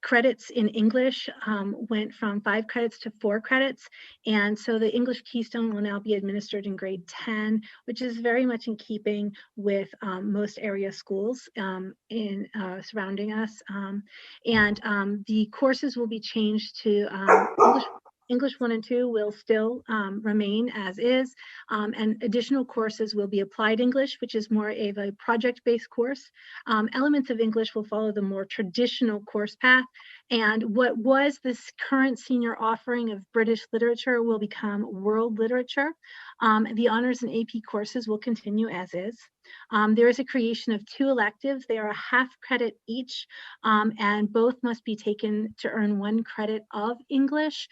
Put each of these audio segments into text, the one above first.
credits in English went from 5 credits to 4 credits. And so the English Keystone will now be administered in grade 10, which is very much in keeping with most area schools in surrounding us. The courses will be changed to English 1 and 2 will still remain as is, and additional courses will be Applied English, which is more of a project-based course. Elements of English will follow the more traditional course path, and what was this current senior offering of British literature will become world literature. The honors and AP courses will continue as is. There is a creation of 2 electives. They are a half credit each, and both must be taken to earn 1 credit of English,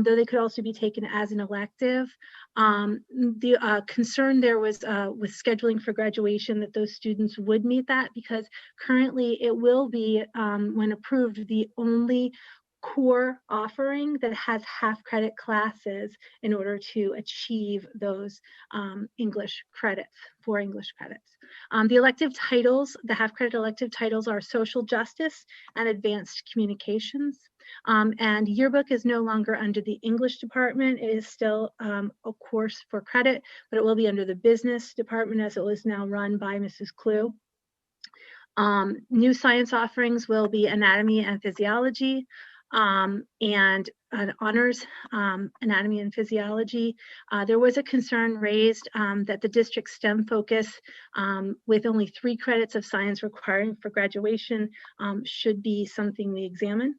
though they could also be taken as an elective. The concern there was with scheduling for graduation that those students would meet that, because currently it will be, when approved, the only core offering that has half credit classes in order to achieve those English credits, 4 English credits. The elective titles, the half credit elective titles, are social justice and advanced communications. And yearbook is no longer under the English department. It is still a course for credit, but it will be under the business department, as it was now run by Mrs. Clue. New science offerings will be anatomy and physiology, and honors anatomy and physiology. There was a concern raised that the district STEM focus, with only 3 credits of science requiring for graduation, should be something we examine.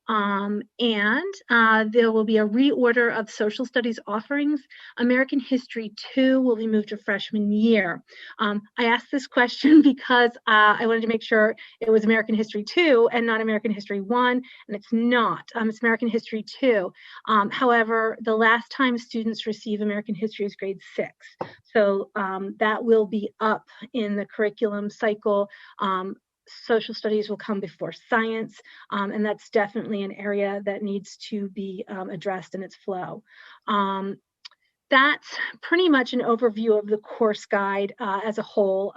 There will be a reorder of social studies offerings. American History 2 will be moved to freshman year. I asked this question because I wanted to make sure it was American History 2 and not American History 1, and it's not. It's American History 2. However, the last time students receive American History is grade 6. So that will be up in the curriculum cycle. Social studies will come before science, and that's definitely an area that needs to be addressed in its flow. That's pretty much an overview of the course guide as a whole.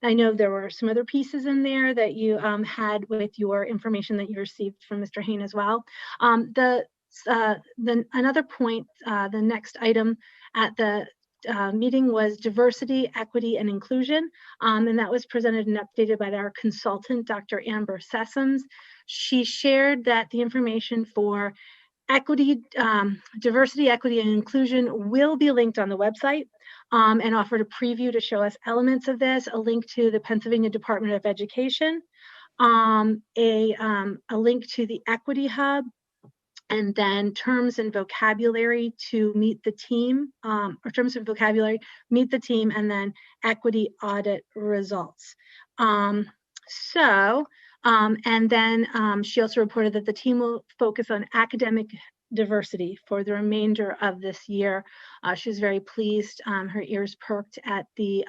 I know there were some other pieces in there that you had with your information that you received from Mr. Hain as well. Another point, the next item at the meeting was diversity, equity, and inclusion, and that was presented and updated by our consultant, Dr. Amber Sessoms. She shared that the information for equity, diversity, equity, and inclusion will be linked on the website, and offered a preview to show us elements of this, a link to the Pennsylvania Department of Education, a link to the Equity Hub, and then terms and vocabulary to meet the team, or terms and vocabulary, meet the team, and then equity audit results. And then she also reported that the team will focus on academic diversity for the remainder of this year. She was very pleased, her ears perked at the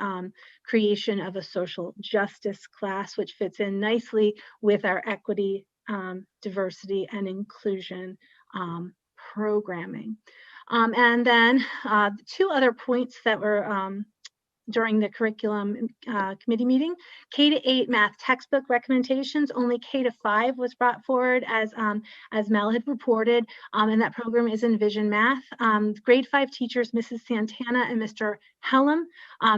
creation of a social justice class, which fits in nicely with our equity, diversity, and inclusion programming. And then 2 other points that were during the curriculum committee meeting: K-8 math textbook recommendations. Only K-5 was brought forward, as Mel had reported, and that program is in Vision Math. Grade 5 teachers, Mrs. Santana and Mr. Hellam,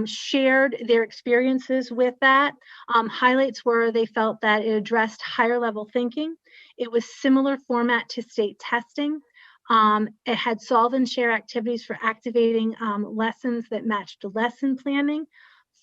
shared their experiences with that. Highlights were they felt that it addressed higher level thinking. It was similar format to state testing. It had solve and share activities for activating lessons that matched lesson planning,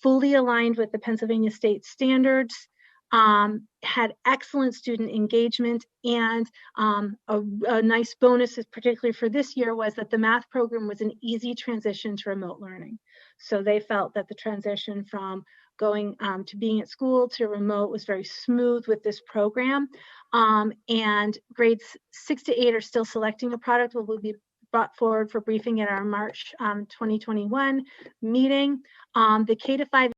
fully aligned with the Pennsylvania state standards, had excellent student engagement, and a nice bonus, particularly for this year, was that the math program was an easy transition to remote learning. So they felt that the transition from going to being at school to remote was very smooth with this program. And grades 6 to 8 are still selecting a product. Will be brought forward for briefing at our March 2021 meeting. The K-5